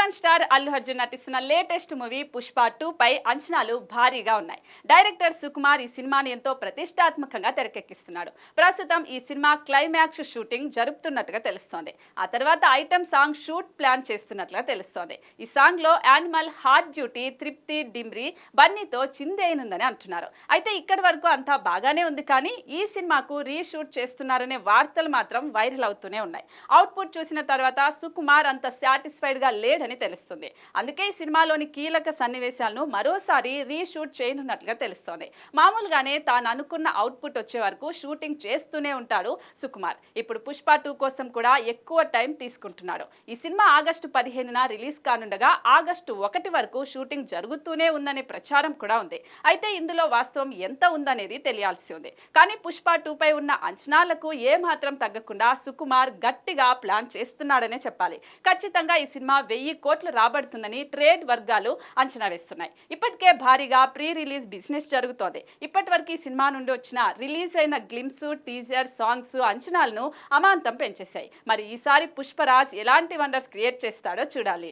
Super star Allu Arjun నటిస్తున్న latest movie Pushpa 2 పై అంచనాలు భారీగా ఉన్నాయి. డైరెక్టర్ సుకుమార్ ఈ సినిమాని ఎంతో ప్రతిష్టాత్మకంగా తెరకెక్కిస్తున్నాడు. ప్రస్తుతం ఈ సినిమా క్లైమాక్స్ షూటింగ్ జరుపుతున్నట్టుగా తెలుస్తోంది. ఆ తర్వాత ఐటమ్ సాంగ్ షూట్ ప్లాన్ చేస్తున్నట్లుగా తెలుస్తోంది. ఈ సాంగ్ లో యానిమల్, హార్ట్ బ్యూటీ, తృప్తి డిమ్రీ, బన్నీతో చిందేయనుందని అంటున్నారు. అయితే ఇక్కడి వరకు అంతా బాగానే ఉంది, కానీ ఈ సినిమాకు రీషూట్ చేస్తున్నారనే వార్తలు మాత్రం వైరల్ అవుతూనే ఉన్నాయి. అవుట్పుట్ చూసిన తర్వాత సుకుమార్ అంత సాటిస్ఫైడ్ గా లేడని తెలుస్తుంది. అందుకే ఈ సినిమాలోని కీలక సన్నివేశాలను మరోసారి రీషూట్ చేయనున్నట్లుగా తెలుస్తోంది. మామూలుగానే తాను అనుకున్న అవుట్పుట్ వచ్చే వరకు షూటింగ్ చేస్తూనే ఉంటాడు సుకుమార్. ఇప్పుడు పుష్ప 2 కోసం కూడా ఎక్కువ టైం తీసుకుంటున్నాడు. ఈ సినిమా ఆగస్టు 15న రిలీజ్ కానుండగా ఆగస్టు 1 వరకు షూటింగ్ జరుగుతూనే ఉందనే ప్రచారం కూడా ఉంది. అయితే ఇందులో వాస్తవం ఎంత ఉందనేది తెలియాల్సి ఉంది. కానీ పుష్ప 2 పై ఉన్న అంచనాలకు ఏమాత్రం తగ్గకుండా సుకుమార్ గట్టిగా ప్లాన్ చేస్తున్నాడనే చెప్పాలి. ఖచ్చితంగా ఈ సినిమా 1000 కోట్లు రాబడుతుందని ట్రేడ్ వర్గాలు అంచనా వేస్తున్నాయి. ఇప్పటికే భారీగా ప్రీ రిలీజ్ బిజినెస్ జరుగుతోంది. ఇప్పటి వరకు ఈ సినిమా నుండి వచ్చిన రిలీజ్ అయిన గ్లిమ్స్, టీజర్, సాంగ్స్ అంచనాలను అమాంతం పెంచేశాయి. మరి ఈసారి పుష్పరాజ్ ఎలాంటి వండర్స్ క్రియేట్ చేస్తాడో చూడాలి.